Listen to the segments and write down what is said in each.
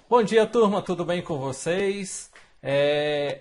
Bom dia, turma, tudo bem com vocês?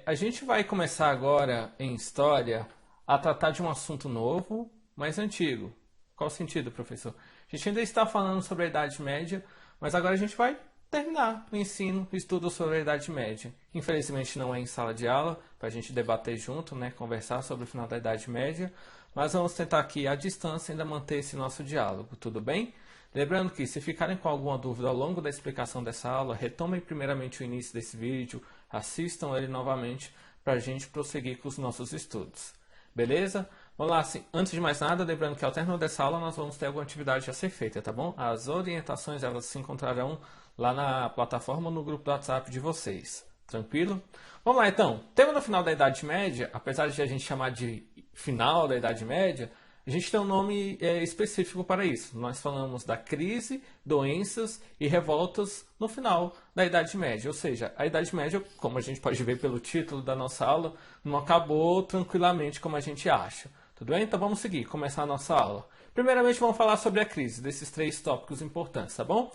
A gente vai começar agora em História a tratar de um assunto novo, mas antigo. Qual o sentido, professor? A gente ainda está falando sobre a Idade Média, mas agora a gente vai terminar o ensino, o estudo sobre a Idade Média. Infelizmente não é em sala de aula, para a gente debater junto, né, conversar sobre o final da Idade Média, mas vamos tentar aqui à distância ainda manter esse nosso diálogo, tudo bem? Lembrando que, se ficarem com alguma dúvida ao longo da explicação dessa aula, retomem primeiramente o início desse vídeo, assistam ele novamente para a gente prosseguir com os nossos estudos. Beleza? Vamos lá, assim, antes de mais nada, lembrando que ao término dessa aula nós vamos ter alguma atividade a ser feita, tá bom? As orientações elas se encontrarão lá na plataforma no grupo do WhatsApp de vocês. Tranquilo? Vamos lá então. Tema no final da Idade Média, apesar de a gente chamar de final da Idade Média, a gente tem um nome específico para isso. Nós falamos da crise, doenças e revoltas no final da Idade Média. Ou seja, a Idade Média, como a gente pode ver pelo título da nossa aula, não acabou tranquilamente como a gente acha. Tudo bem? Então vamos seguir, começar a nossa aula. Primeiramente vamos falar sobre a crise, desses três tópicos importantes, tá bom?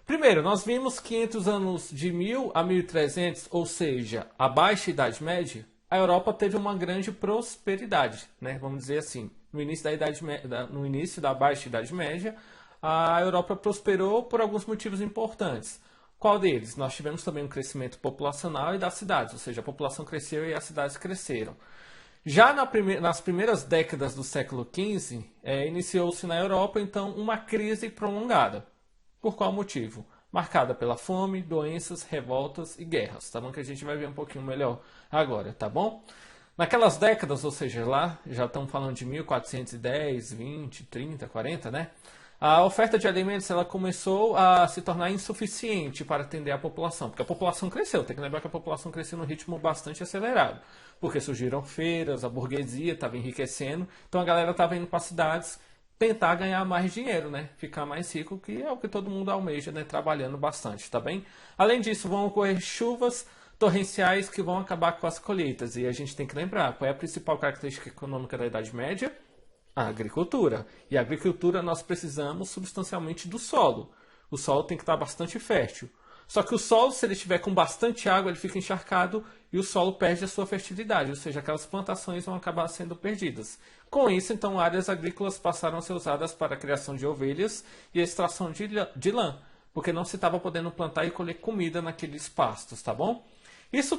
Primeiro, nós vimos que entre os anos de 1000 a 1300, ou seja, a Baixa Idade Média, a Europa teve uma grande prosperidade, né? Vamos dizer assim. No início da Baixa Idade Média, a Europa prosperou por alguns motivos importantes. Qual deles? Nós tivemos também um crescimento populacional e das cidades, ou seja, a população cresceu e as cidades cresceram. Já nas primeiras décadas do século XV, iniciou-se na Europa, então, uma crise prolongada. Por qual motivo? Marcada pela fome, doenças, revoltas e guerras, tá bom? Que a gente vai ver um pouquinho melhor agora, tá bom? Naquelas décadas, ou seja, lá, já estamos falando de 1410, 20, 30, 40, né? A oferta de alimentos ela começou a se tornar insuficiente para atender a população, porque a população cresceu. Tem que lembrar que a população cresceu num ritmo bastante acelerado, porque surgiram feiras, a burguesia estava enriquecendo, então a galera estava indo para as cidades tentar ganhar mais dinheiro, né? Ficar mais rico, que é o que todo mundo almeja, né? Trabalhando bastante, tá bem? Além disso, vão ocorrer chuvas torrenciais que vão acabar com as colheitas. E a gente tem que lembrar, qual é a principal característica econômica da Idade Média? A agricultura. E a agricultura nós precisamos substancialmente do solo. O solo tem que estar bastante fértil. Só que o solo, se ele estiver com bastante água, ele fica encharcado e o solo perde a sua fertilidade, ou seja, aquelas plantações vão acabar sendo perdidas. Com isso, então, áreas agrícolas passaram a ser usadas para a criação de ovelhas e a extração de lã, porque não se estava podendo plantar e colher comida naqueles pastos, tá bom?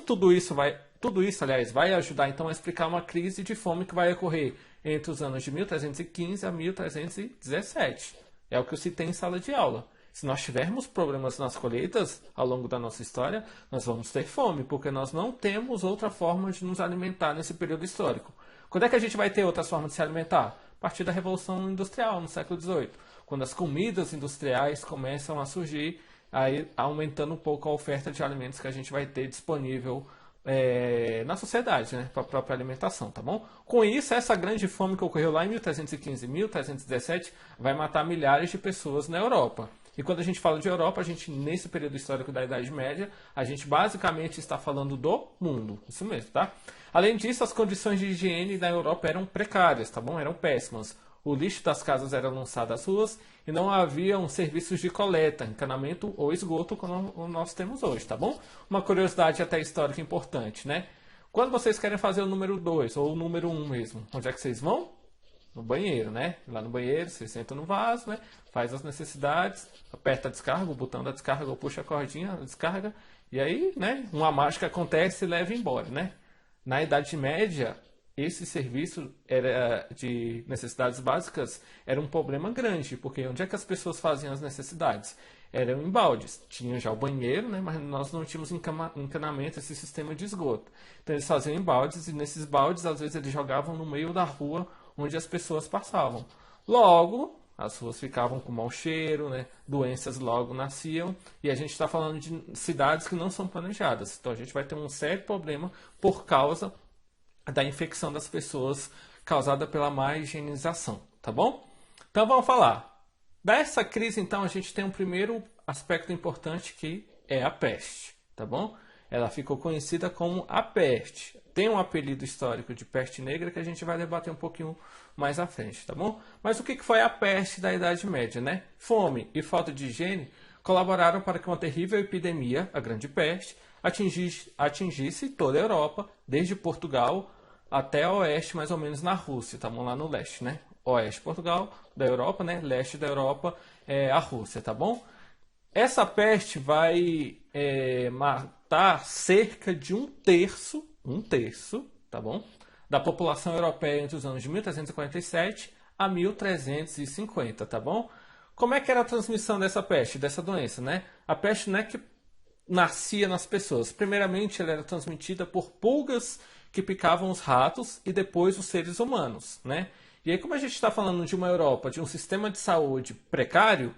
Tudo isso, aliás, vai ajudar então a explicar uma crise de fome que vai ocorrer entre os anos de 1315 a 1317. É o que eu citei em sala de aula. Se nós tivermos problemas nas colheitas ao longo da nossa história, nós vamos ter fome, porque nós não temos outra forma de nos alimentar nesse período histórico. Quando é que a gente vai ter outras formas de se alimentar? A partir da Revolução Industrial, no século XVIII, quando as comidas industriais começam a surgir, aí aumentando um pouco a oferta de alimentos que a gente vai ter disponível na sociedade, né, para a própria alimentação, tá bom? Com isso, essa grande fome que ocorreu lá em 1315 e 1317 vai matar milhares de pessoas na Europa. E quando a gente fala de Europa, nesse período histórico da Idade Média, a gente basicamente está falando do mundo. Isso mesmo, tá? Além disso, as condições de higiene na Europa eram precárias, tá bom? Eram péssimas. O lixo das casas era lançado às ruas e não haviam serviços de coleta, encanamento ou esgoto como nós temos hoje, tá bom? Uma curiosidade até histórica importante, né? Quando vocês querem fazer o número 2 ou o número 1 mesmo, onde é que vocês vão? No banheiro, né? Lá no banheiro, você senta no vaso, né? Faz as necessidades, aperta a descarga, o botão da descarga, ou puxa a cordinha, a descarga, e aí, né? Uma mágica acontece e leva embora, né? Na Idade Média, esse serviço de necessidades básicas era um problema grande, porque onde é que as pessoas faziam as necessidades? Eram em baldes. Tinha já o banheiro, né, mas nós não tínhamos encanamento, esse sistema de esgoto. Então eles faziam em baldes, e nesses baldes, às vezes, eles jogavam no meio da rua onde as pessoas passavam. Logo, as ruas ficavam com mau cheiro, né, doenças logo nasciam, e a gente está falando de cidades que não são planejadas. Então a gente vai ter um sério problema por causa da infecção das pessoas causada pela má higienização, tá bom? Então vamos falar. Dessa crise, então, a gente tem um primeiro aspecto importante que é a peste, tá bom? Ela ficou conhecida como a peste. Tem um apelido histórico de peste negra que a gente vai debater um pouquinho mais à frente, tá bom? Mas o que foi a peste da Idade Média, né? Fome e falta de higiene colaboraram para que uma terrível epidemia, a Grande Peste, atingisse toda a Europa, desde Portugal até a oeste, mais ou menos na Rússia. Estamos lá no leste, né? Oeste, Portugal, da Europa, né? Leste da Europa, a Rússia, tá bom? Essa peste vai matar cerca de um terço, tá bom? Da população europeia entre os anos de 1347 a 1350, tá bom? Como é que era a transmissão dessa peste, dessa doença, né? A peste não é que nascia nas pessoas. Primeiramente, ela era transmitida por pulgas que picavam os ratos e depois os seres humanos, né? E aí, como a gente está falando de uma Europa, de um sistema de saúde precário,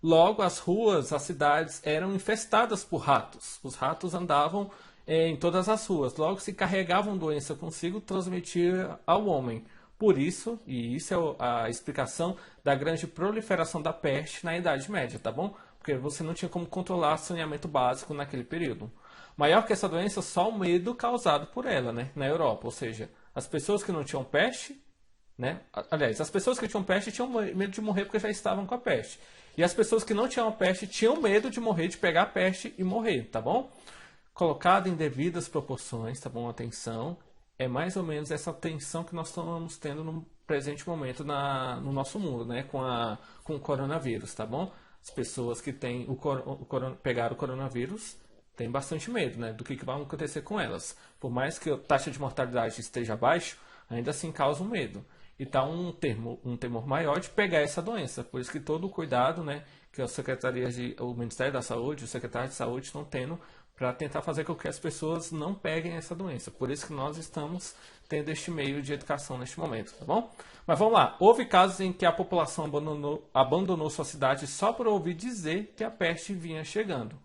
logo as ruas, as cidades eram infestadas por ratos. Os ratos andavam em todas as ruas. Logo, se carregavam doença consigo, transmitia ao homem. Por isso, e isso é a explicação da grande proliferação da peste na Idade Média, tá bom? Porque você não tinha como controlar saneamento básico naquele período. Maior que essa doença, só o medo causado por ela, né, na Europa. Ou seja, as pessoas que não tinham peste, né? Aliás, as pessoas que tinham peste tinham medo de morrer porque já estavam com a peste. E as pessoas que não tinham peste tinham medo de morrer, de pegar a peste e morrer, tá bom? Colocado em devidas proporções, tá bom? Atenção. É mais ou menos essa tensão que nós estamos tendo no presente momento no nosso mundo, né? Com o coronavírus, tá bom? As pessoas que têm pegaram o coronavírus têm bastante medo, né? Do que vai acontecer com elas. Por mais que a taxa de mortalidade esteja baixa, ainda assim causa um medo. E está um temor maior de pegar essa doença. Por isso que todo o cuidado, né, que o Ministério da Saúde, o Secretário de Saúde estão tendo para tentar fazer com que as pessoas não peguem essa doença. Por isso que nós estamos tendo este meio de educação neste momento, tá bom? Mas vamos lá. Houve casos em que a população abandonou sua cidade só por ouvir dizer que a peste vinha chegando.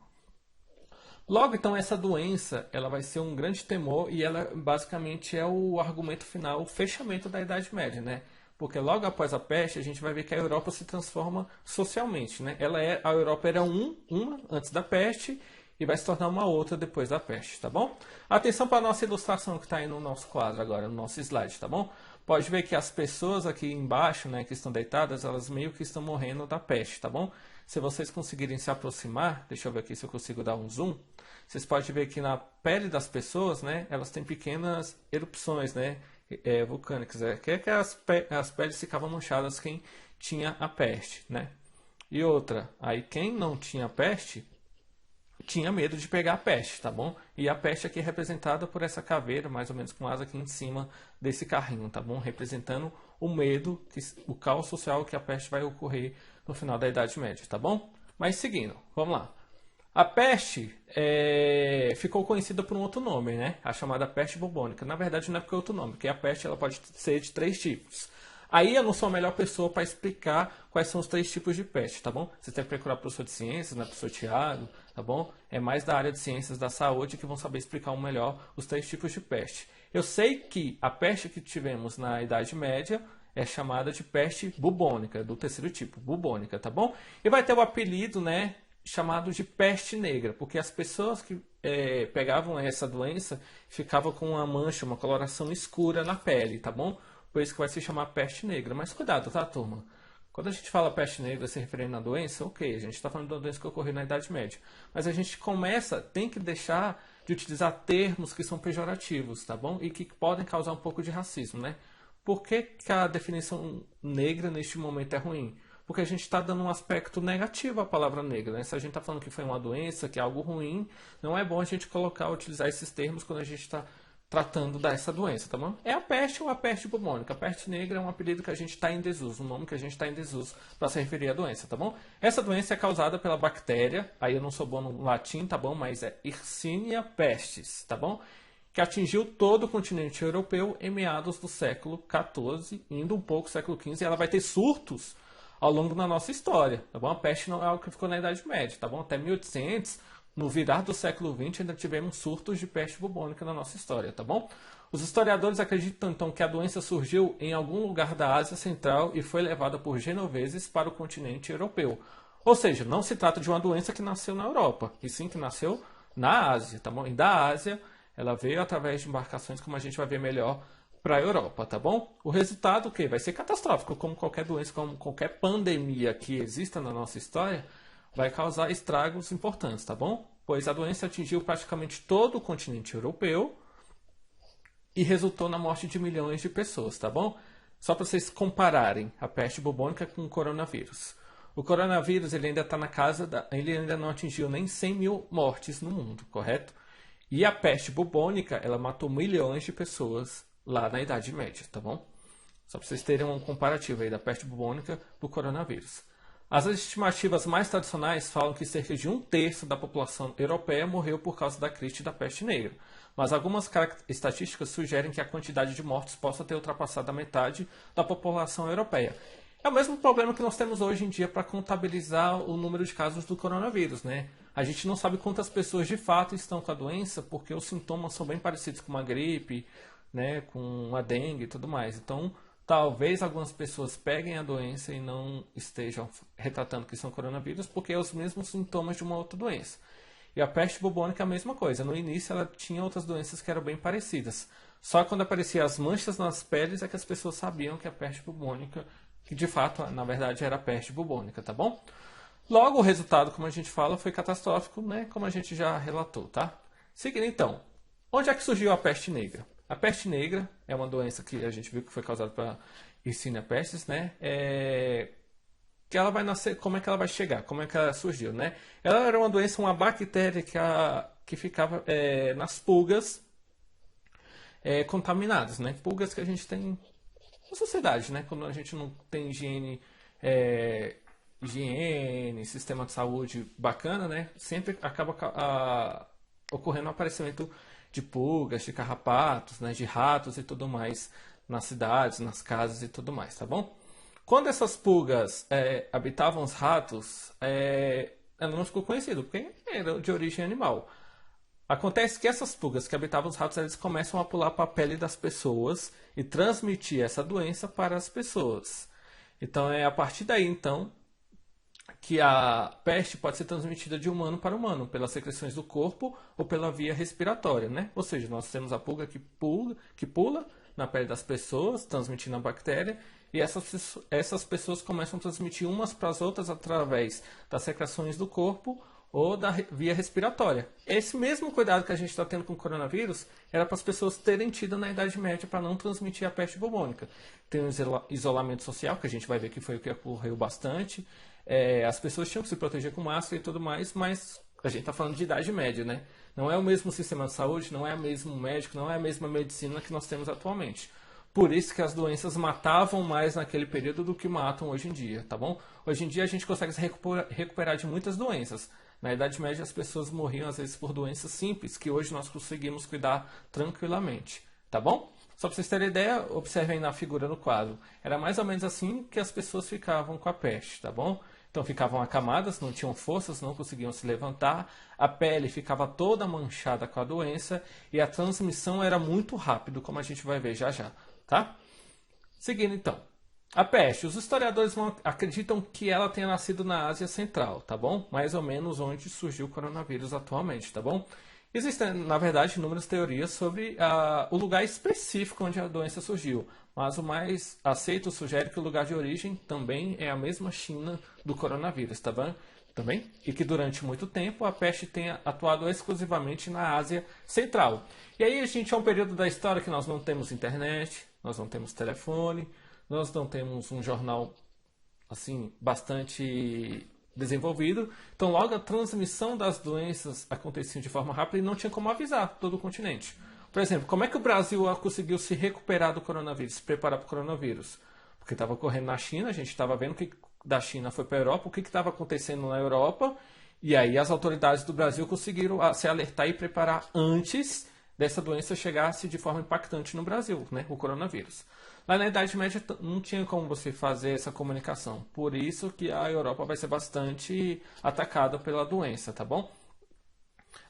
Logo, então, essa doença ela vai ser um grande temor e ela basicamente é o argumento final, o fechamento da Idade Média, né? Porque logo após a peste, a gente vai ver que a Europa se transforma socialmente, né? A Europa era uma antes da peste e vai se tornar uma outra depois da peste, tá bom? Atenção para a nossa ilustração que está aí no nosso quadro agora, no nosso slide, tá bom? Pode ver que as pessoas aqui embaixo, né, que estão deitadas, elas meio que estão morrendo da peste, tá bom? Se vocês conseguirem se aproximar, deixa eu ver aqui se eu consigo dar um zoom. Vocês podem ver que na pele das pessoas, né, elas têm pequenas erupções, né, vulcânicas, que é que as peles ficavam manchadas quem tinha a peste, né? E outra, aí quem não tinha peste tinha medo de pegar a peste, tá bom? E a peste aqui é representada por essa caveira, mais ou menos com asa aqui em cima desse carrinho, tá bom? Representando o medo, o caos social que a peste vai ocorrer no final da Idade Média, tá bom? Mas seguindo, vamos lá. A peste ficou conhecida por um outro nome, né? A chamada peste bubônica. Na verdade, não é porque é outro nome, porque a peste ela pode ser de 3 tipos. Aí eu não sou a melhor pessoa para explicar quais são os 3 tipos de peste, tá bom? Você tem que procurar professor de ciências, né? Professor Tiago, tá bom? É mais da área de ciências da saúde que vão saber explicar melhor os 3 tipos de peste. Eu sei que a peste que tivemos na Idade Média é chamada de peste bubônica, do 3º tipo, bubônica, tá bom? E vai ter o apelido, né, chamado de peste negra, porque as pessoas que pegavam essa doença ficavam com uma mancha, uma coloração escura na pele, tá bom? Por isso que vai se chamar peste negra. Mas cuidado, tá, turma? Quando a gente fala peste negra se referindo à doença, ok, a gente está falando de uma doença que ocorreu na Idade Média. Mas a gente tem que deixar de utilizar termos que são pejorativos, tá bom? E que podem causar um pouco de racismo, né? Por que a definição negra neste momento é ruim? Porque a gente está dando um aspecto negativo à palavra negra, né? Se a gente está falando que foi uma doença, que é algo ruim, não é bom a gente utilizar esses termos quando a gente está tratando dessa doença, tá bom? É a peste ou a peste bubônica. A peste negra é um apelido que a gente está em desuso, um nome que a gente está em desuso para se referir à doença, tá bom? Essa doença é causada pela bactéria, aí eu não sou bom no latim, tá bom? Mas é Yersinia pestis, tá bom? Que atingiu todo o continente europeu em meados do século XIV, indo um pouco século XV, e ela vai ter surtos ao longo da nossa história, tá bom? A peste não é algo que ficou na Idade Média, tá bom? Até 1800, no virar do século XX, ainda tivemos surtos de peste bubônica na nossa história, tá bom? Os historiadores acreditam, então, que a doença surgiu em algum lugar da Ásia Central e foi levada por genoveses para o continente europeu. Ou seja, não se trata de uma doença que nasceu na Europa, e sim que nasceu na Ásia, tá bom? E da Ásia, ela veio através de embarcações, como a gente vai ver melhor, para a Europa, tá bom? O resultado, o quê? Vai ser catastrófico, como qualquer doença, como qualquer pandemia que exista na nossa história, vai causar estragos importantes, tá bom? Pois a doença atingiu praticamente todo o continente europeu e resultou na morte de milhões de pessoas, tá bom? Só para vocês compararem a peste bubônica com o coronavírus. O coronavírus ele ainda está na casa, ele ainda não atingiu nem 100 mil mortes no mundo, correto? E a peste bubônica, ela matou milhões de pessoas lá na Idade Média, tá bom? Só para vocês terem um comparativo aí da peste bubônica do coronavírus. As estimativas mais tradicionais falam que cerca de 1/3 da população europeia morreu por causa da crise da peste negra. Mas algumas estatísticas sugerem que a quantidade de mortos possa ter ultrapassado a metade da população europeia. É o mesmo problema que nós temos hoje em dia para contabilizar o número de casos do coronavírus, né? A gente não sabe quantas pessoas de fato estão com a doença, porque os sintomas são bem parecidos com uma gripe, né, com uma dengue e tudo mais. Então, talvez algumas pessoas peguem a doença e não estejam retratando que são coronavírus, porque é os mesmos sintomas de uma outra doença. E a peste bubônica é a mesma coisa. No início ela tinha outras doenças que eram bem parecidas. Só quando apareciam as manchas nas peles é que as pessoas sabiam que a peste bubônica, que de fato, na verdade, era a peste bubônica, tá bom? Logo, o resultado, como a gente fala, foi catastrófico, né? Como a gente já relatou, tá? Seguindo então, onde é que surgiu a peste negra? A peste negra é uma doença que a gente viu que foi causada pela Yersinia pestis, né? Que ela vai nascer, como é que ela vai chegar? Como é que ela surgiu, né? Ela era uma doença, uma bactéria que ficava nas pulgas contaminadas, né? Pulgas que a gente tem na sociedade, né? Quando a gente não tem higiene, sistema de saúde bacana, né? Sempre acaba ocorrendo o aparecimento de pulgas, de carrapatos, né? De ratos e tudo mais nas cidades, nas casas e tudo mais, tá bom? Quando essas pulgas habitavam os ratos, ela não ficou conhecida, porque era de origem animal. Acontece que essas pulgas que habitavam os ratos, eles começam a pular para a pele das pessoas e transmitir essa doença para as pessoas. Então é a partir daí, então, que a peste pode ser transmitida de humano para humano, pelas secreções do corpo ou pela via respiratória, né? Ou seja, nós temos a pulga que pula na pele das pessoas, transmitindo a bactéria, e essas pessoas começam a transmitir umas para as outras através das secreções do corpo ou da via respiratória. Esse mesmo cuidado que a gente está tendo com o coronavírus era para as pessoas terem tido na Idade Média para não transmitir a peste bubônica. Tem um isolamento social, que a gente vai ver que foi o que ocorreu bastante. As pessoas tinham que se proteger com máscara e tudo mais, mas a gente está falando de Idade Média, né? Não é o mesmo sistema de saúde, não é o mesmo médico, não é a mesma medicina que nós temos atualmente. Por isso que as doenças matavam mais naquele período do que matam hoje em dia, tá bom? Hoje em dia a gente consegue se recuperar de muitas doenças. Na Idade Média as pessoas morriam às vezes por doenças simples, que hoje nós conseguimos cuidar tranquilamente, tá bom? Só para vocês terem ideia, observem na figura no quadro. Era mais ou menos assim que as pessoas ficavam com a peste, tá bom? Então ficavam acamadas, não tinham forças, não conseguiam se levantar, a pele ficava toda manchada com a doença e a transmissão era muito rápido, como a gente vai ver já já, tá? Seguindo então. A peste, os historiadores acreditam que ela tenha nascido na Ásia Central, tá bom? Mais ou menos onde surgiu o coronavírus atualmente, tá bom? Existem, na verdade, inúmeras teorias sobre o lugar específico onde a doença surgiu, mas o mais aceito sugere que o lugar de origem também é a mesma China do coronavírus, tá bom? Também? E que durante muito tempo a peste tenha atuado exclusivamente na Ásia Central. E aí a gente é um período da história que nós não temos internet, nós não temos telefone, nós não temos um jornal assim bastante desenvolvido. Então logo a transmissão das doenças acontecia de forma rápida e não tinha como avisar todo o continente. Por exemplo, como é que o Brasil conseguiu se recuperar do coronavírus, se preparar para o coronavírus? Porque estava ocorrendo na China, a gente estava vendo que da China foi para a Europa, o que estava acontecendo na Europa, e aí as autoridades do Brasil conseguiram se alertar e preparar antes dessa doença chegasse de forma impactante no Brasil, né, o coronavírus. Lá na Idade Média não tinha como você fazer essa comunicação, por isso que a Europa vai ser bastante atacada pela doença, tá bom?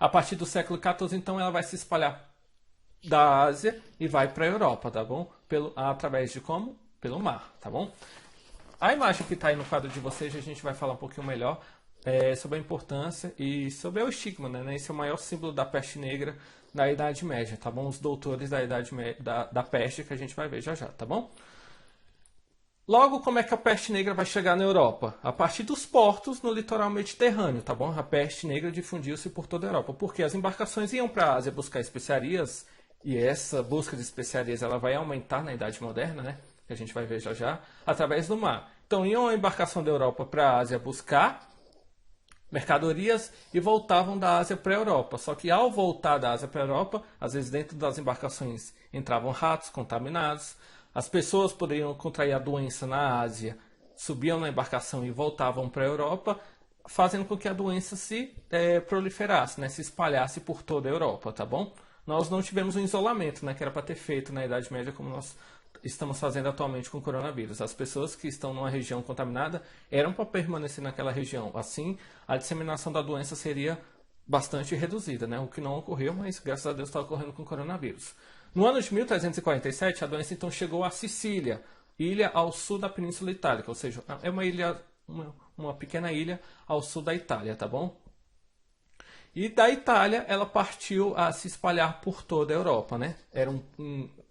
A partir do século XIV, então, ela vai se espalhar da Ásia e vai para a Europa, tá bom? Através de como? Pelo mar, tá bom? A imagem que está aí no quadro de vocês, a gente vai falar um pouquinho melhor sobre a importância e sobre o estigma, né? Esse é o maior símbolo da peste negra da Idade Média, tá bom? Os doutores da Idade Média, da peste que a gente vai ver já já, tá bom? Logo, como é que a peste negra vai chegar na Europa? A partir dos portos no litoral mediterrâneo, tá bom? A peste negra difundiu-se por toda a Europa, porque as embarcações iam para a Ásia buscar especiarias, e essa busca de especiarias ela vai aumentar na Idade Moderna, né? Que a gente vai ver já já, através do mar. Então, iam a embarcação da Europa para a Ásia buscar mercadorias e voltavam da Ásia para a Europa. Só que ao voltar da Ásia para a Europa, às vezes dentro das embarcações entravam ratos contaminados, as pessoas poderiam contrair a doença na Ásia, subiam na embarcação e voltavam para a Europa, fazendo com que a doença se proliferasse, né, se espalhasse por toda a Europa, tá bom? Nós não tivemos um isolamento, né, que era para ter feito na Idade Média como nós estamos fazendo atualmente com o coronavírus. As pessoas que estão numa região contaminada eram para permanecer naquela região. Assim, a disseminação da doença seria bastante reduzida, né? O que não ocorreu, mas graças a Deus está ocorrendo com o coronavírus. No ano de 1347, a doença então chegou à Sicília, ilha ao sul da Península Itálica, ou seja, é uma ilha, uma pequena ilha ao sul da Itália, tá bom? E da Itália ela partiu a se espalhar por toda a Europa, né?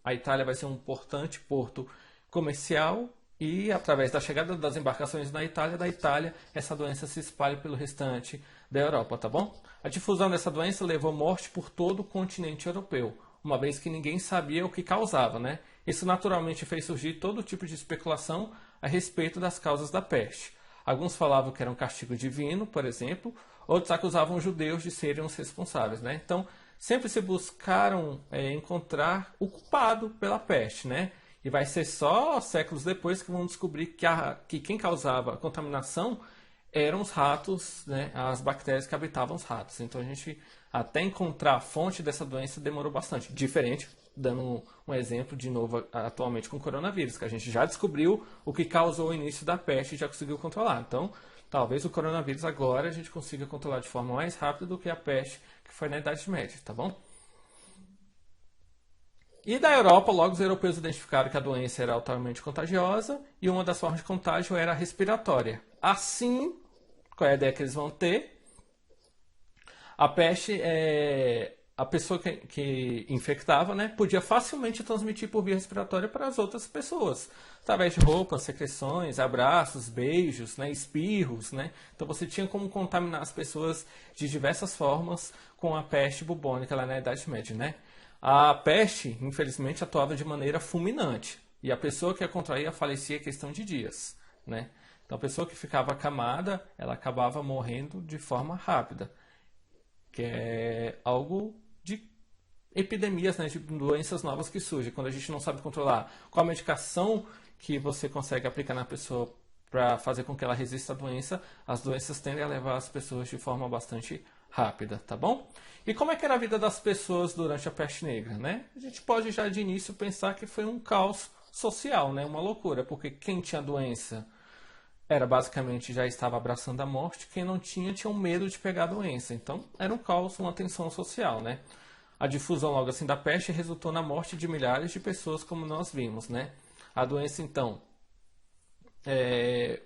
A Itália vai ser um importante porto comercial e através da chegada das embarcações da Itália, essa doença se espalha pelo restante da Europa, tá bom? A difusão dessa doença levou morte por todo o continente europeu, uma vez que ninguém sabia o que causava, né? Isso naturalmente fez surgir todo tipo de especulação a respeito das causas da peste. Alguns falavam que era um castigo divino, por exemplo, outros acusavam os judeus de serem os responsáveis, né? Então, sempre se buscaram encontrar o culpado pela peste, né? E vai ser só séculos depois que vão descobrir que quem causava a contaminação eram os ratos, né? As bactérias que habitavam os ratos. Então, a gente até encontrar a fonte dessa doença demorou bastante. Diferente, dando um exemplo de novo atualmente com o coronavírus, que a gente já descobriu o que causou o início da peste e já conseguiu controlar. Então, talvez o coronavírus agora a gente consiga controlar de forma mais rápida do que a peste que foi na Idade Média, tá bom? E da Europa, logo os europeus identificaram que a doença era altamente contagiosa e uma das formas de contágio era a respiratória. Assim, qual é a ideia que eles vão ter? A peste, a pessoa que infectava, né, podia facilmente transmitir por via respiratória para as outras pessoas, através de roupas, secreções, abraços, beijos, né, espirros, né? Então você tinha como contaminar as pessoas de diversas formas com a peste bubônica lá na Idade Média, né? A peste, infelizmente, atuava de maneira fulminante e a pessoa que a contraía falecia em questão de dias, né? Então a pessoa que ficava acamada, ela acabava morrendo de forma rápida, que é algo de epidemias, né, de doenças novas que surgem, quando a gente não sabe controlar qual a medicação que você consegue aplicar na pessoa para fazer com que ela resista à doença, as doenças tendem a levar as pessoas de forma bastante rápida, tá bom? E como é que era a vida das pessoas durante a peste negra, né? A gente pode já de início pensar que foi um caos social, né, uma loucura, porque quem tinha doença era basicamente já estava abraçando a morte, quem não tinha tinha um medo de pegar a doença. Então era um caos, uma tensão social, né? A difusão logo assim da peste resultou na morte de milhares de pessoas, como nós vimos, né? A doença então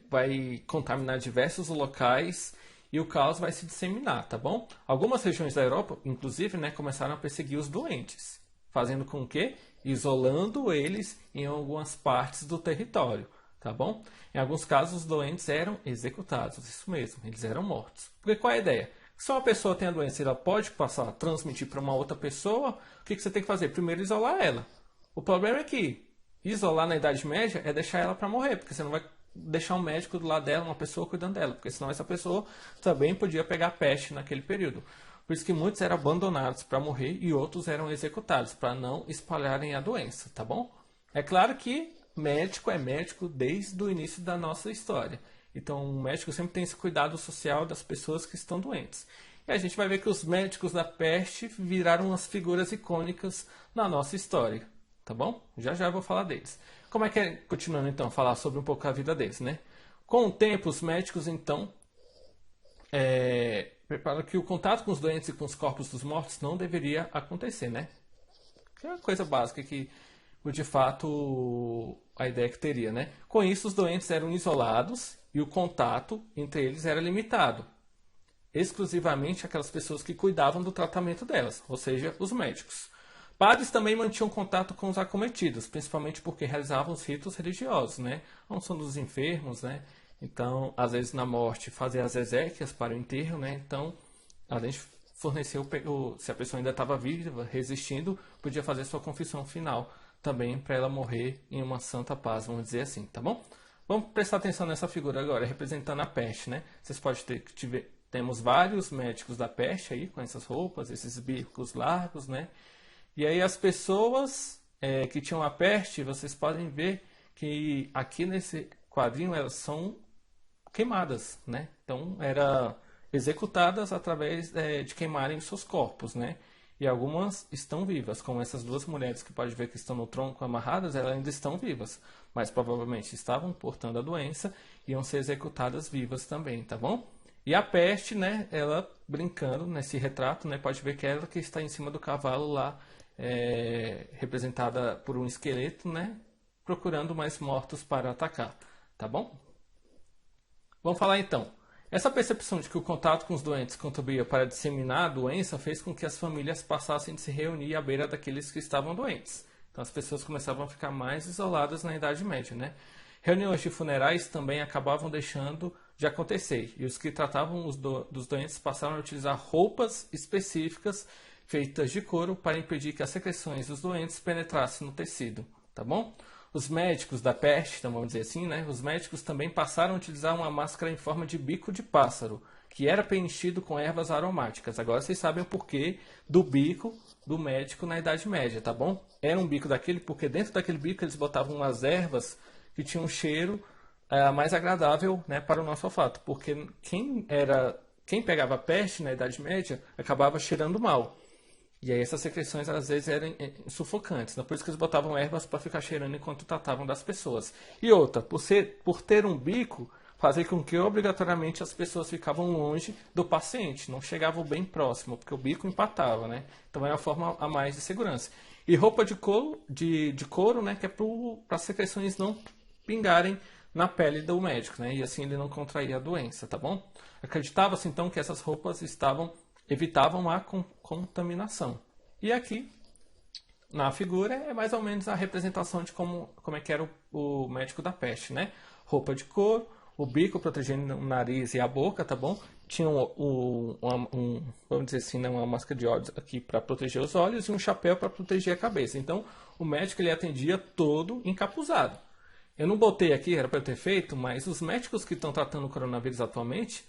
vai contaminar diversos locais e o caos vai se disseminar, tá bom? Algumas regiões da Europa, inclusive, né, começaram a perseguir os doentes, fazendo com que isolando eles em algumas partes do território. Tá bom? Em alguns casos, os doentes eram executados, isso mesmo, eles eram mortos. Porque qual é a ideia? Se uma pessoa tem a doença e ela pode passar a transmitir para uma outra pessoa, o que você tem que fazer? Primeiro, isolar ela. O problema é que isolar na Idade Média é deixar ela para morrer, porque você não vai deixar um médico do lado dela, uma pessoa cuidando dela, porque senão essa pessoa também podia pegar peste naquele período. Por isso que muitos eram abandonados para morrer e outros eram executados, para não espalharem a doença, tá bom? É claro que médico é médico desde o início da nossa história. Então, o médico sempre tem esse cuidado social das pessoas que estão doentes. E a gente vai ver que os médicos da peste viraram umas figuras icônicas na nossa história. Tá bom? Já já eu vou falar deles. Como é que é, continuando então, falar sobre um pouco a vida deles, né? Com o tempo, os médicos então prepararam que o contato com os doentes e com os corpos dos mortos não deveria acontecer, né? Que é uma coisa básica que de fato a ideia que teria, né? Com isso, os doentes eram isolados e o contato entre eles era limitado, exclusivamente aquelas pessoas que cuidavam do tratamento delas, ou seja, os médicos. Padres também mantinham contato com os acometidos, principalmente porque realizavam os ritos religiosos, né? A unção dos enfermos, né? Então, às vezes na morte, fazer as exéquias para o enterro, né? Então, além de fornecer se a pessoa ainda estava viva, resistindo, podia fazer sua confissão final também para ela morrer em uma santa paz, vamos dizer assim, tá bom? Vamos prestar atenção nessa figura agora, representando a peste, né? Vocês podem temos vários médicos da peste aí, com essas roupas, esses bicos largos, né? E aí as pessoas que tinham a peste, vocês podem ver que aqui nesse quadrinho elas são queimadas, né? Então, eram executadas através de queimarem os seus corpos, né? E algumas estão vivas, como essas duas mulheres que pode ver que estão no tronco amarradas, elas ainda estão vivas, mas provavelmente estavam portando a doença e iam ser executadas vivas também, tá bom? E a peste, né? Ela brincando nesse retrato, né? Pode ver que é ela que está em cima do cavalo lá, representada por um esqueleto, né? Procurando mais mortos para atacar, tá bom? Vamos falar então. Essa percepção de que o contato com os doentes contribuía para disseminar a doença fez com que as famílias passassem de se reunir à beira daqueles que estavam doentes. Então as pessoas começavam a ficar mais isoladas na Idade Média, né? Reuniões de funerais também acabavam deixando de acontecer, e os que tratavam dos doentes passaram a utilizar roupas específicas feitas de couro para impedir que as secreções dos doentes penetrassem no tecido, tá bom? Os médicos da peste, então vamos dizer assim, né? Os médicos também passaram a utilizar uma máscara em forma de bico de pássaro, que era preenchido com ervas aromáticas. Agora vocês sabem o porquê do bico do médico na Idade Média, tá bom? Era um bico daquele porque dentro daquele bico eles botavam umas ervas que tinham um cheiro mais agradável, né, para o nosso olfato, porque quem pegava peste na Idade Média acabava cheirando mal. E aí essas secreções às vezes eram sufocantes, né? Por isso que eles botavam ervas para ficar cheirando enquanto tratavam das pessoas. E outra, por ter um bico, fazia com que obrigatoriamente as pessoas ficavam longe do paciente, não chegavam bem próximo, porque o bico empatava, né? Então é uma forma a mais de segurança. E roupa de couro, né, que é para as secreções não pingarem na pele do médico, né? E assim ele não contraía a doença, tá bom? Acreditava-se então que essas roupas evitavam a contaminação. E aqui, na figura, é mais ou menos a representação de como é que era o médico da peste, né? Roupa de couro, o bico protegendo o nariz e a boca, tá bom? Tinha vamos dizer assim, né, uma máscara de olhos aqui para proteger os olhos e um chapéu para proteger a cabeça. Então, o médico ele atendia todo encapuzado. Eu não botei aqui, era para eu ter feito, mas os médicos que estão tratando o coronavírus atualmente,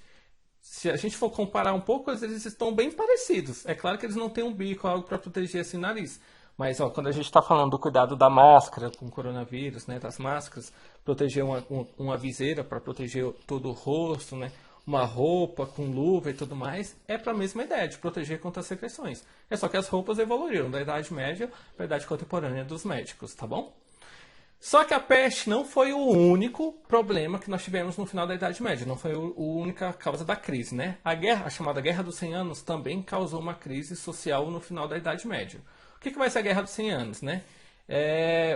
se a gente for comparar um pouco, eles estão bem parecidos. É claro que eles não têm um bico, algo para proteger esse nariz. Mas ó, quando a gente está falando do cuidado da máscara com o coronavírus, né, das máscaras, proteger uma viseira para proteger todo o rosto, né, uma roupa com luva e tudo mais, é para a mesma ideia, de proteger contra as secreções. É só que as roupas evoluíram da Idade Média para a Idade Contemporânea dos médicos, tá bom? Só que a peste não foi o único problema que nós tivemos no final da Idade Média, não foi a única causa da crise, né? A chamada Guerra dos 100 Anos, também causou uma crise social no final da Idade Média. O que vai ser a Guerra dos 100 Anos, né?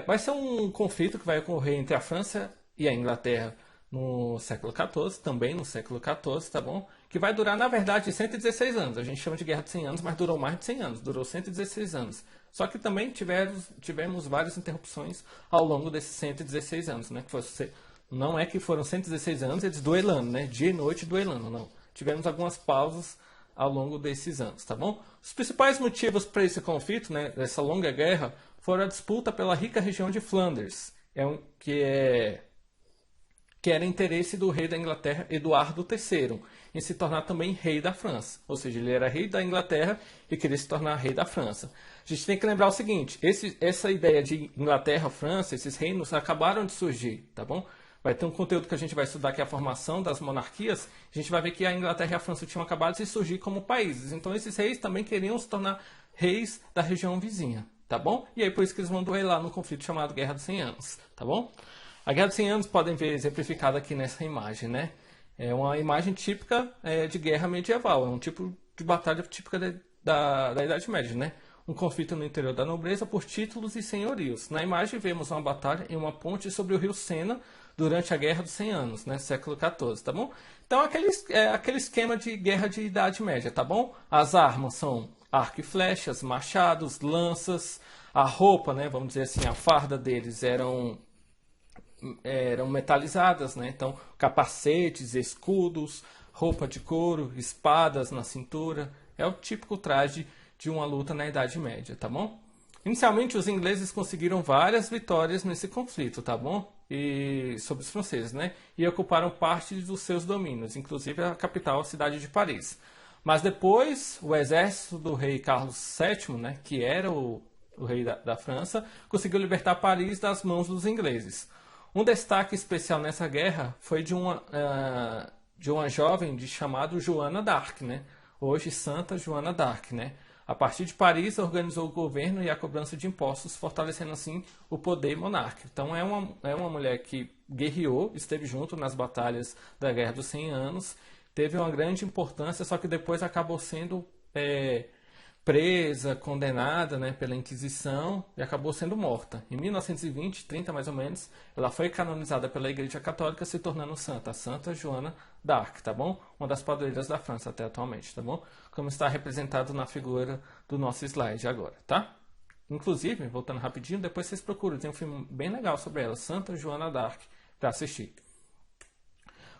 Vai ser um conflito que vai ocorrer entre a França e a Inglaterra no século XIV, também no século XIV, tá bom? Que vai durar, na verdade, 116 anos. A gente chama de Guerra dos 100 Anos, mas durou mais de 100 anos, durou 116 anos. Só que também tivemos várias interrupções ao longo desses 116 anos, né? Não é que foram 116 anos eles duelando, né? Dia e noite duelando, não. Tivemos algumas pausas ao longo desses anos, tá bom? Os principais motivos para esse conflito, né, dessa longa guerra, foram a disputa pela rica região de Flanders, que era interesse do rei da Inglaterra, Eduardo III, em se tornar também rei da França. Ou seja, ele era rei da Inglaterra e queria se tornar rei da França. A gente tem que lembrar o seguinte, essa ideia de Inglaterra, França, esses reinos acabaram de surgir, tá bom? Vai ter um conteúdo que a gente vai estudar que é a formação das monarquias. A gente vai ver que a Inglaterra e a França tinham acabado de surgir como países. Então esses reis também queriam se tornar reis da região vizinha, tá bom? E aí por isso que eles vão duelar no conflito chamado Guerra dos 100 Anos, tá bom? A Guerra dos 100 Anos podem ver exemplificada aqui nessa imagem, né? É uma imagem típica de guerra medieval, é um tipo de batalha típica da Idade Média, né? Um conflito no interior da nobreza por títulos e senhorios. Na imagem vemos uma batalha em uma ponte sobre o rio Sena durante a Guerra dos 100 Anos, né? Século XIV, tá bom? Então aquele esquema de guerra de Idade Média, tá bom? As armas são arco e flechas, machados, lanças, a roupa, né, vamos dizer assim, a farda deles eram metalizadas, né? Então, capacetes, escudos, roupa de couro, espadas na cintura. É o típico traje de uma luta na Idade Média, tá bom? Inicialmente, os ingleses conseguiram várias vitórias nesse conflito, tá bom? E sobre os franceses, né? E ocuparam parte dos seus domínios, inclusive a capital, a cidade de Paris. Mas depois, o exército do rei Carlos VII, né, que era o rei da França, conseguiu libertar Paris das mãos dos ingleses. Um destaque especial nessa guerra foi de uma jovem chamada Joana d'Arc, né? Hoje Santa Joana d'Arc, né? A partir de Paris, organizou o governo e a cobrança de impostos, fortalecendo assim o poder monárquico. Então é uma mulher que guerreou, esteve junto nas batalhas da Guerra dos 100 Anos, teve uma grande importância, só que depois acabou sendo presa, condenada, né, pela Inquisição e acabou sendo morta. Em 1920, 30 mais ou menos, ela foi canonizada pela Igreja Católica, se tornando santa, a Santa Joana d'Arc, tá bom? Uma das padroeiras da França até atualmente, tá bom? Como está representado na figura do nosso slide agora, tá? Inclusive, voltando rapidinho, depois vocês procuram, tem um filme bem legal sobre ela, Santa Joana d'Arc, para assistir.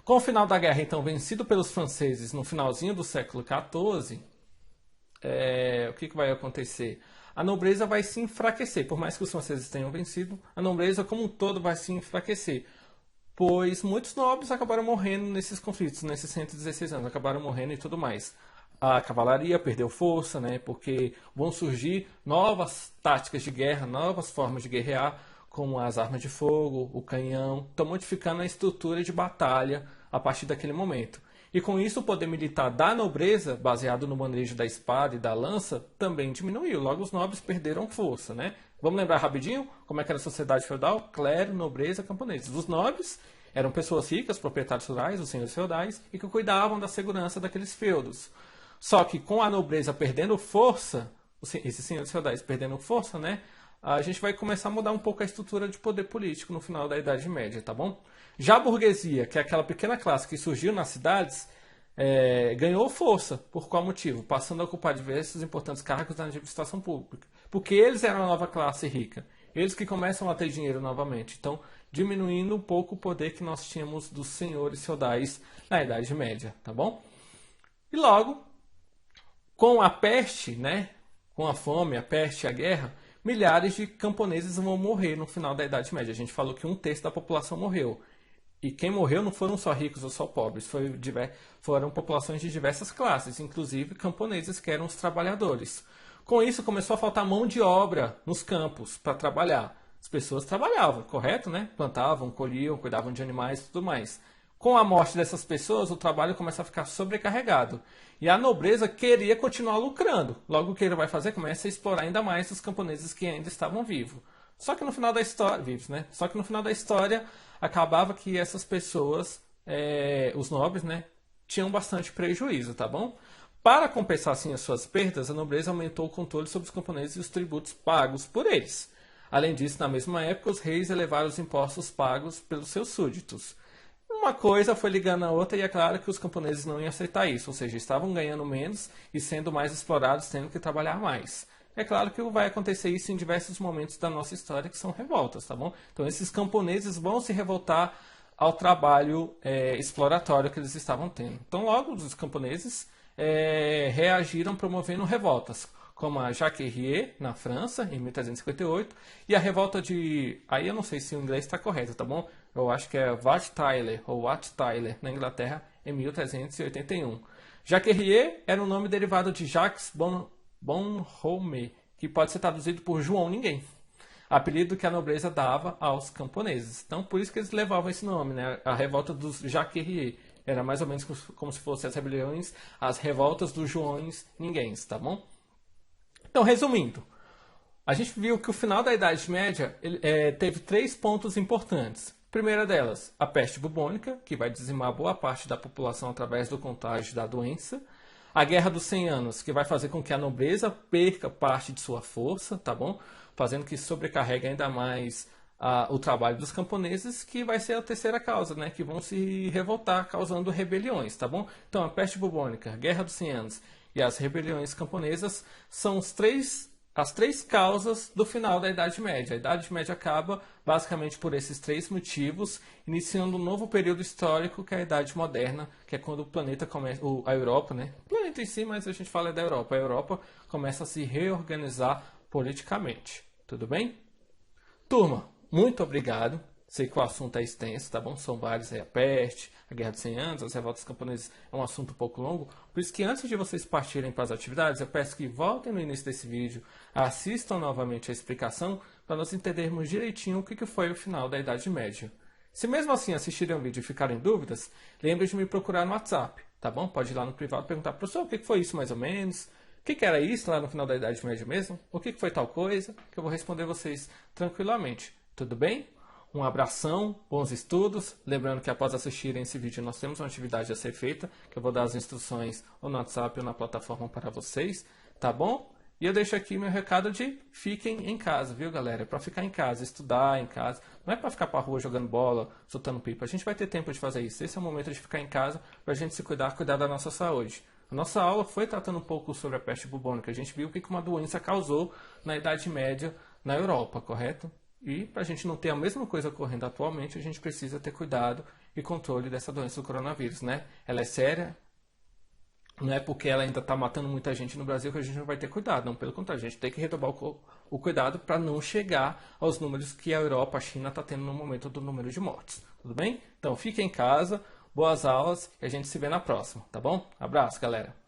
Com o final da guerra, então, vencido pelos franceses no finalzinho do século XIV, o que vai acontecer? A nobreza vai se enfraquecer. Por mais que os franceses tenham vencido, a nobreza como um todo vai se enfraquecer. Pois muitos nobres acabaram morrendo nesses conflitos, nesses 116 anos, acabaram morrendo e tudo mais. A cavalaria perdeu força, né, porque vão surgir novas táticas de guerra, novas formas de guerrear, como as armas de fogo, o canhão, estão modificando a estrutura de batalha a partir daquele momento. E com isso o poder militar da nobreza, baseado no manejo da espada e da lança, também diminuiu. Logo os nobres perderam força, né? Vamos lembrar rapidinho como é que era a sociedade feudal? Clero, nobreza, camponeses. Os nobres eram pessoas ricas, proprietários rurais, os senhores feudais, e que cuidavam da segurança daqueles feudos. Só que com a nobreza perdendo força, esses senhores feudais perdendo força, né? A gente vai começar a mudar um pouco a estrutura de poder político no final da Idade Média, tá bom? Já a burguesia, que é aquela pequena classe que surgiu nas cidades, ganhou força. Por qual motivo? Passando a ocupar diversos importantes cargos na administração pública. Porque eles eram a nova classe rica. Eles que começam a ter dinheiro novamente. Então, diminuindo um pouco o poder que nós tínhamos dos senhores feudais na Idade Média, tá bom? E logo, com a peste, né? Com a fome, a peste e a guerra, milhares de camponeses vão morrer no final da Idade Média. A gente falou que 1/3 da população morreu. E quem morreu não foram só ricos ou só pobres, foram populações de diversas classes, inclusive camponeses que eram os trabalhadores. Com isso começou a faltar mão de obra nos campos para trabalhar. As pessoas trabalhavam, correto, né? Plantavam, colhiam, cuidavam de animais e tudo mais. Com a morte dessas pessoas, o trabalho começa a ficar sobrecarregado. E a nobreza queria continuar lucrando. Logo o que ele vai fazer? Começa a explorar ainda mais os camponeses que ainda estavam vivos. Só que no final da história, vivos, né? Só que no final da história acabava que essas pessoas, os nobres, né, tinham bastante prejuízo, tá bom? Para compensar assim as suas perdas, a nobreza aumentou o controle sobre os camponeses e os tributos pagos por eles. Além disso, na mesma época, os reis elevaram os impostos pagos pelos seus súditos. Uma coisa foi ligando a outra e é claro que os camponeses não iam aceitar isso, ou seja, estavam ganhando menos e sendo mais explorados, tendo que trabalhar mais. É claro que vai acontecer isso em diversos momentos da nossa história, que são revoltas, tá bom? Então esses camponeses vão se revoltar ao trabalho exploratório que eles estavam tendo. Então logo os camponeses reagiram promovendo revoltas, como a Jacquerie, na França, em 1358, e a revolta de... Aí eu não sei se o inglês está correto, tá bom? Eu acho que é Wat Tyler, ou Wat Tyler, na Inglaterra, em 1381. Jacquerie era um nome derivado de Jacques Bonhomme, que pode ser traduzido por João Ninguém, apelido que a nobreza dava aos camponeses. Então, por isso que eles levavam esse nome, né? A revolta dos Jacquerie. Era mais ou menos como se fossem as rebeliões, as revoltas dos Joões Ninguéms, tá bom? Então, resumindo, a gente viu que o final da Idade Média teve 3 pontos importantes. Primeira delas, a peste bubônica, que vai dizimar boa parte da população através do contágio da doença. A Guerra dos 100 Anos, que vai fazer com que a nobreza perca parte de sua força, tá bom? Fazendo que sobrecarregue ainda mais o trabalho dos camponeses, que vai ser a terceira causa, né? Que vão se revoltar, causando rebeliões, tá bom? Então, a peste bubônica, Guerra dos 100 Anos e as rebeliões camponesas são as três causas do final da Idade Média. A Idade Média acaba basicamente por esses três motivos, iniciando um novo período histórico, que é a Idade Moderna, que é quando o planeta começa, a Europa, né? O planeta em si, mas a gente fala da Europa. A Europa começa a se reorganizar politicamente. Tudo bem? Turma, muito obrigado. Sei que o assunto é extenso, tá bom? São vários aí, a peste, a Guerra dos 100 Anos, as revoltas camponesas, é um assunto um pouco longo. Por isso que antes de vocês partirem para as atividades, eu peço que voltem no início desse vídeo, assistam novamente a explicação, para nós entendermos direitinho o que foi o final da Idade Média. Se mesmo assim assistirem o vídeo e ficarem dúvidas, lembre de me procurar no WhatsApp, tá bom? Pode ir lá no privado e perguntar, professor, o que foi isso mais ou menos? O que era isso lá no final da Idade Média mesmo? O que foi tal coisa? Que eu vou responder vocês tranquilamente. Tudo bem? Um abração, bons estudos. Lembrando que após assistirem esse vídeo nós temos uma atividade a ser feita, que eu vou dar as instruções ou no WhatsApp ou na plataforma para vocês, tá bom? E eu deixo aqui meu recado de fiquem em casa, viu galera? É para ficar em casa, estudar em casa. Não é para ficar para rua jogando bola, soltando pipa. A gente vai ter tempo de fazer isso. Esse é o momento de ficar em casa para a gente se cuidar da nossa saúde. A nossa aula foi tratando um pouco sobre a peste bubônica. A gente viu o que uma doença causou na Idade Média na Europa, correto? E para a gente não ter a mesma coisa ocorrendo atualmente, a gente precisa ter cuidado e controle dessa doença do coronavírus, né? Ela é séria, não é porque ela ainda está matando muita gente no Brasil que a gente não vai ter cuidado, não, pelo contrário, a gente tem que retomar o cuidado para não chegar aos números que a Europa, a China está tendo no momento do número de mortes, tudo bem? Então fiquem em casa, boas aulas e a gente se vê na próxima, tá bom? Abraço, galera!